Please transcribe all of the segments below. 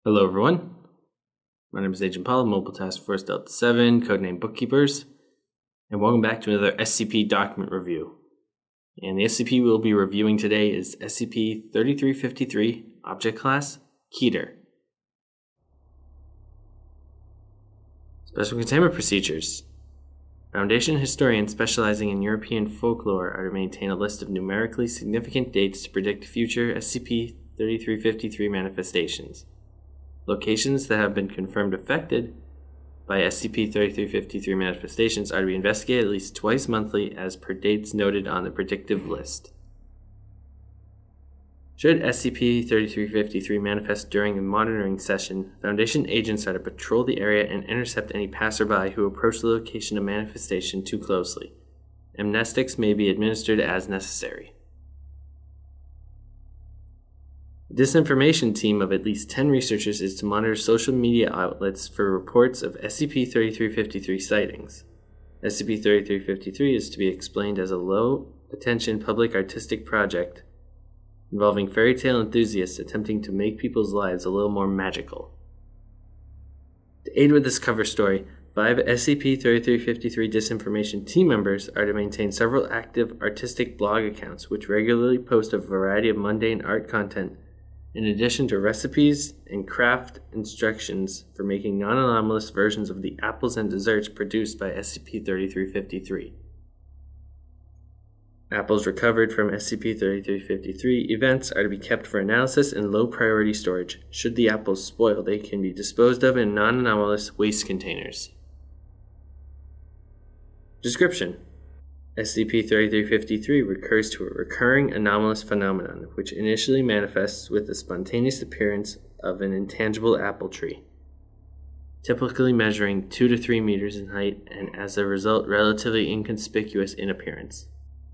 Hello everyone, my name is Agent Paul, Mobile Task Force Delta 7, codename Bookkeepers, and welcome back to another SCP document review. And the SCP we'll be reviewing today is SCP-3353, Object Class, Keter. Special Containment Procedures. Foundation historians specializing in European folklore are to maintain a list of numerically significant dates to predict future SCP-3353 manifestations. Locations that have been confirmed affected by SCP-3353 manifestations are to be investigated at least twice monthly as per dates noted on the predictive list. Should SCP-3353 manifest during a monitoring session, Foundation agents are to patrol the area and intercept any passerby who approach the location of manifestation too closely. Amnestics may be administered as necessary. The disinformation team of at least 10 researchers is to monitor social media outlets for reports of SCP-3353 sightings. SCP-3353 is to be explained as a low-attention public artistic project involving fairy tale enthusiasts attempting to make people's lives a little more magical. To aid with this cover story, 5 SCP-3353 disinformation team members are to maintain several active artistic blog accounts which regularly post a variety of mundane art content in addition to recipes and craft instructions for making non-anomalous versions of the apples and desserts produced by SCP-3353. Apples recovered from SCP-3353 events are to be kept for analysis in low-priority storage. Should the apples spoil, they can be disposed of in non-anomalous waste containers. Description: SCP-3353 recurs to a recurring anomalous phenomenon, which initially manifests with the spontaneous appearance of an intangible apple tree, typically measuring 2 to 3 meters in height and as a result relatively inconspicuous in appearance,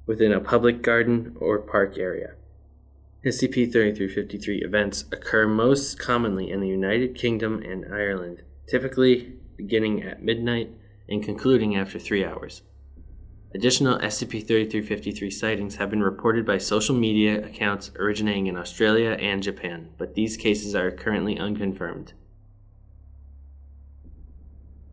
within a public garden or park area. SCP-3353 events occur most commonly in the United Kingdom and Ireland, typically beginning at midnight and concluding after 3 hours. Additional SCP-3353 sightings have been reported by social media accounts originating in Australia and Japan, but these cases are currently unconfirmed.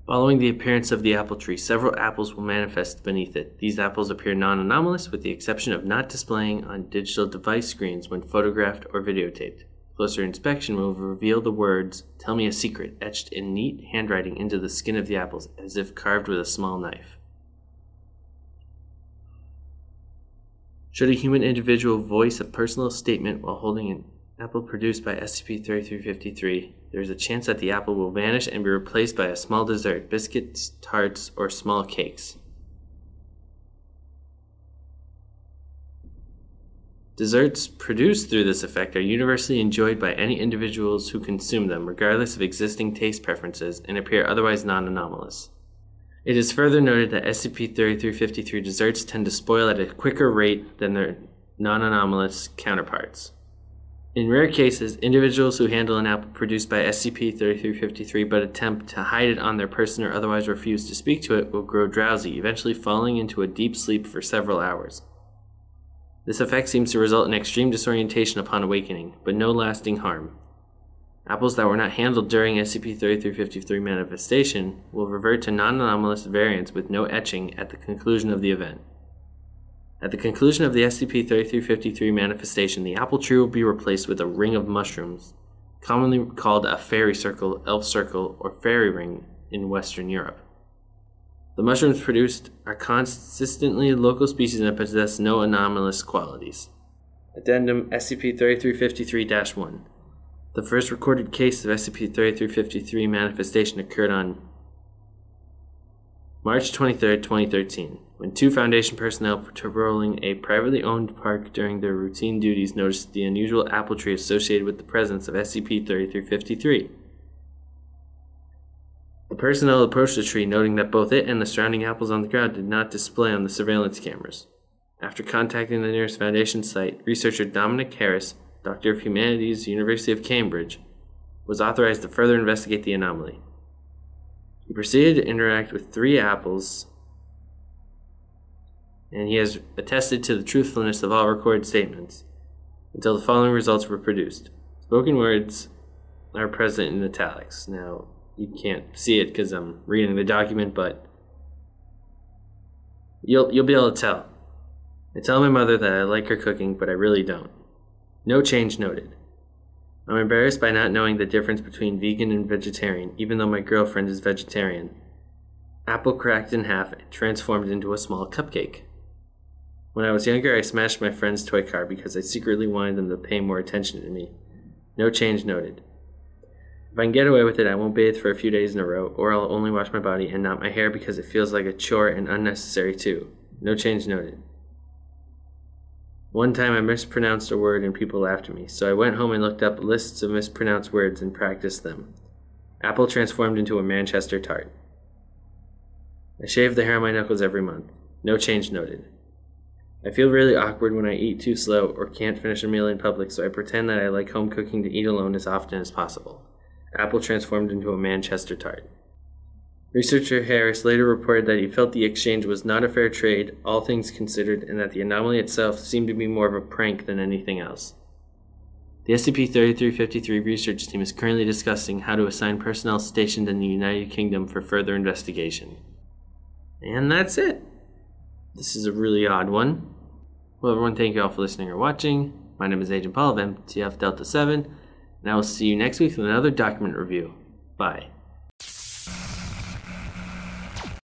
Following the appearance of the apple tree, several apples will manifest beneath it. These apples appear non-anomalous with the exception of not displaying on digital device screens when photographed or videotaped. Closer inspection will reveal the words, "Tell me a secret," etched in neat handwriting into the skin of the apples as if carved with a small knife. Should a human individual voice a personal statement while holding an apple produced by SCP-3353, there is a chance that the apple will vanish and be replaced by a small dessert, biscuits, tarts, or small cakes. Desserts produced through this effect are universally enjoyed by any individuals who consume them, regardless of existing taste preferences, and appear otherwise non-anomalous. It is further noted that SCP-3353 desserts tend to spoil at a quicker rate than their non-anomalous counterparts. In rare cases, individuals who handle an apple produced by SCP-3353 but attempt to hide it on their person or otherwise refuse to speak to it will grow drowsy, eventually falling into a deep sleep for several hours. This effect seems to result in extreme disorientation upon awakening, but no lasting harm. Apples that were not handled during SCP-3353 manifestation will revert to non-anomalous variants with no etching at the conclusion of the event. At the conclusion of the SCP-3353 manifestation, the apple tree will be replaced with a ring of mushrooms, commonly called a fairy circle, elf circle, or fairy ring in Western Europe. The mushrooms produced are consistently local species and possess no anomalous qualities. Addendum SCP-3353-1. The first recorded case of SCP-3353 manifestation occurred on March 23, 2013, when 2 Foundation personnel patrolling a privately owned park during their routine duties noticed the unusual apple tree associated with the presence of SCP-3353. The personnel approached the tree, noting that both it and the surrounding apples on the ground did not display on the surveillance cameras. After contacting the nearest Foundation site, researcher Dominic Harris, Doctor of Humanities, University of Cambridge, was authorized to further investigate the anomaly. He proceeded to interact with 3 apples, and he has attested to the truthfulness of all recorded statements until the following results were produced. Spoken words are present in italics. Now, you can't see it because I'm reading the document, but you'll be able to tell. I tell my mother that I like her cooking, but I really don't. No change noted. I'm embarrassed by not knowing the difference between vegan and vegetarian, even though my girlfriend is vegetarian. Apple cracked in half and transformed into a small cupcake. When I was younger, I smashed my friend's toy car because I secretly wanted them to pay more attention to me. No change noted. If I can get away with it, I won't bathe for a few days in a row, or I'll only wash my body and not my hair because it feels like a chore and unnecessary too. No change noted. One time I mispronounced a word and people laughed at me, so I went home and looked up lists of mispronounced words and practiced them. Apple transformed into a Manchester tart. I shave the hair on my knuckles every month. No change noted. I feel really awkward when I eat too slow or can't finish a meal in public, so I pretend that I like home cooking to eat alone as often as possible. Apple transformed into a Manchester tart. Researcher Harris later reported that he felt the exchange was not a fair trade, all things considered, and that the anomaly itself seemed to be more of a prank than anything else. The SCP-3353 research team is currently discussing how to assign personnel stationed in the United Kingdom for further investigation. And that's it. This is a really odd one. Well, everyone, thank you all for listening or watching. My name is Agent Paul of MTF Delta 7, and I will see you next week with another document review. Bye.